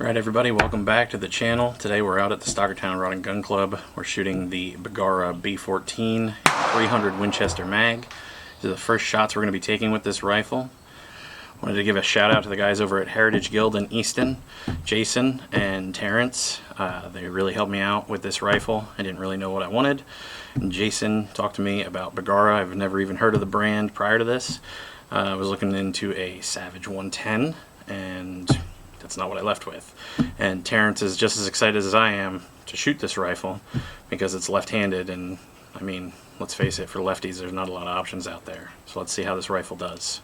Alright everybody, welcome back to the channel. Today we're out at the Stockertown Rod and Gun Club. We're shooting the Bergara B-14 300 Winchester mag. These are the first shots we're going to be taking with this rifle. Wanted to give a shout out to the guys over at Heritage Guild in Easton, Jason and Terrence. They really helped me out with this rifle. I didn't really know what I wanted. And Jason talked to me about Bergara. I've never even heard of the brand prior to this. I was looking into a Savage 110 and that's not what I left with. And Terrence is just as excited as I am to shoot this rifle because it's left-handed, and I mean, let's face it, for lefties there's not a lot of options out there. So let's see how this rifle does.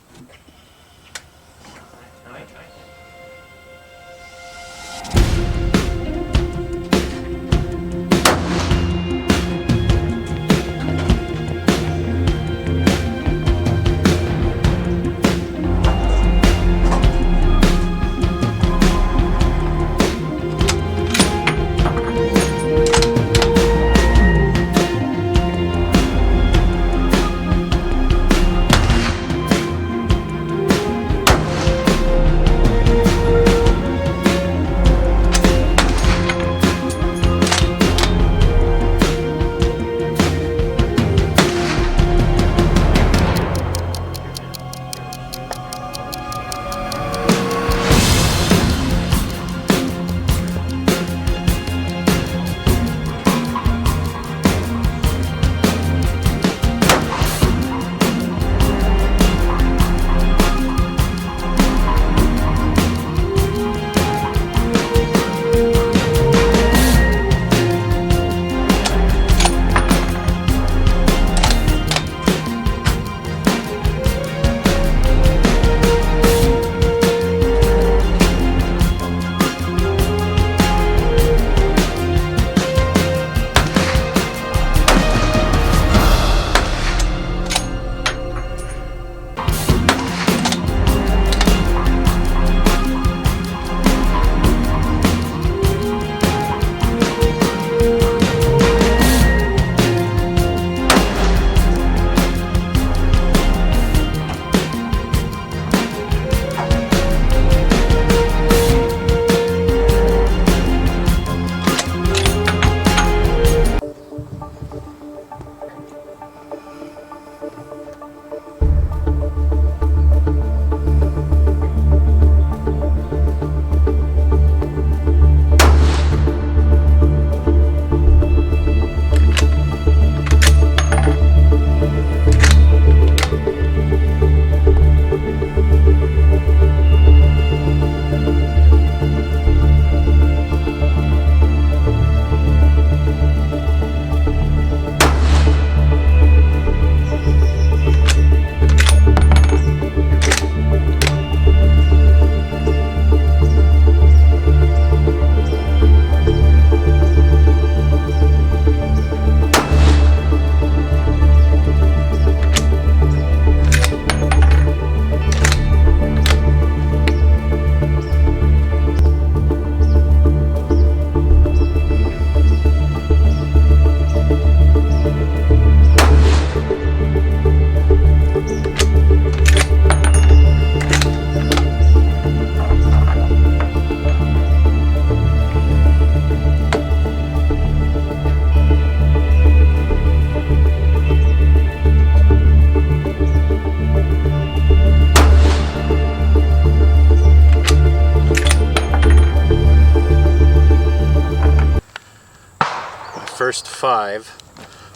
First 5,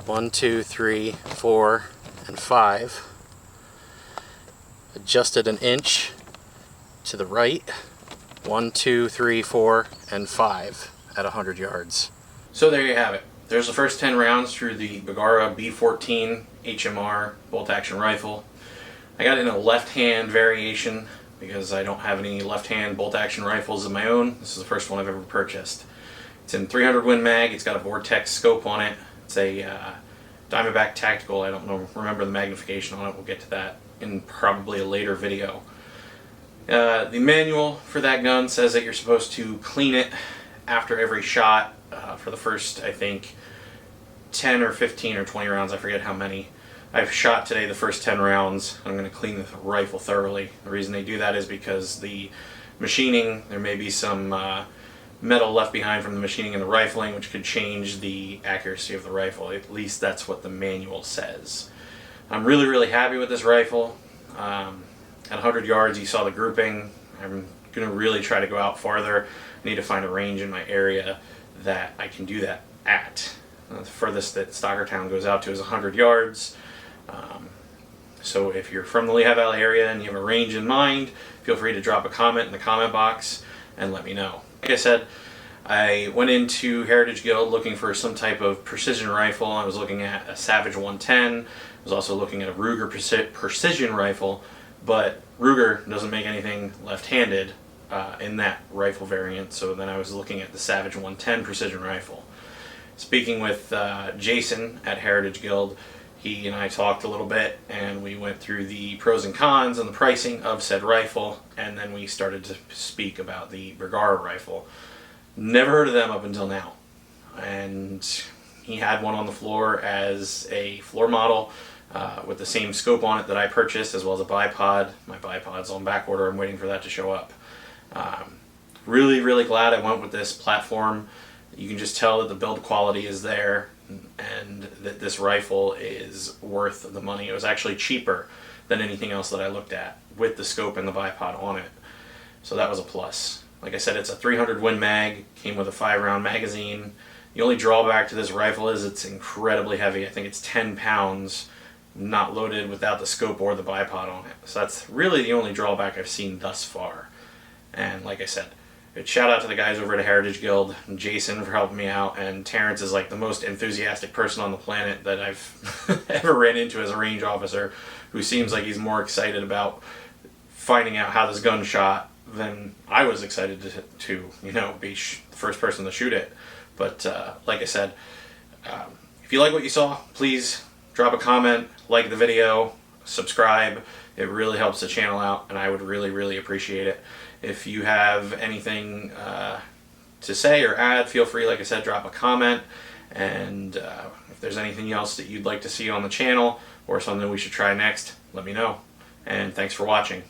1, 2, 3, 4, and 5, adjusted an inch to the right, 1, 2, 3, 4, and 5 at 100 yards. So there you have it. There's the first 10 rounds through the Bergara B-14 HMR bolt-action rifle. I got it in a left-hand variation because I don't have any left-hand bolt-action rifles of my own. This is the first one I've ever purchased. It's in 300 Win mag. It's got a Vortex scope on it. It's a Diamondback Tactical. I don't remember the magnification on it. We'll get to that in probably a later video. The manual for that gun says that you're supposed to clean it after every shot for the first, I think, 10 or 15 or 20 rounds. I forget how many. I've shot today the first 10 rounds. I'm going to clean the rifle thoroughly. The reason they do that is because the machining. There may be some metal left behind from the machining and the rifling, which could change the accuracy of the rifle. At least that's what the manual says. I'm really, really happy with this rifle. At 100 yards, you saw the grouping. I'm going to really try to go out farther. I need to find a range in my area that I can do that at. The furthest that Stockertown goes out to is 100 yards. So if you're from the Lehigh Valley area and you have a range in mind, feel free to drop a comment in the comment box and let me know. Like I said, I went into Heritage Guild looking for some type of precision rifle. I was looking at a Savage 110. I was also looking at a Ruger precision rifle, but Ruger doesn't make anything left-handed in that rifle variant, so then I was looking at the Savage 110 precision rifle. Speaking with Jason at Heritage Guild, he and I talked a little bit, and we went through the pros and cons and the pricing of said rifle, and then we started to speak about the Bergara rifle. Never heard of them up until now, and he had one on the floor as a floor model with the same scope on it that I purchased, as well as a bipod. My bipod's on back order. I'm waiting for that to show up. Really, really glad I went with this platform. You can just tell that the build quality is there, and that this rifle is worth the money. It was actually cheaper than anything else that I looked at with the scope and the bipod on it. So that was a plus. Like I said, it's a 300 Win Mag, came with a 5-round magazine. The only drawback to this rifle is it's incredibly heavy. I think it's 10 pounds, not loaded without the scope or the bipod on it. So that's really the only drawback I've seen thus far. And like I said, shout out to the guys over at Heritage Guild, and Jason for helping me out, and Terrence is like the most enthusiastic person on the planet that I've ever ran into as a range officer, who seems like he's more excited about finding out how this gun shot than I was excited to you know, be the first person to shoot it. But like I said, if you like what you saw, please drop a comment, like the video, subscribe. It really helps the channel out, and I would really, really appreciate it. If you have anything to say or add, feel free, like I said, drop a comment. And if there's anything else that you'd like to see on the channel or something we should try next, let me know. And thanks for watching.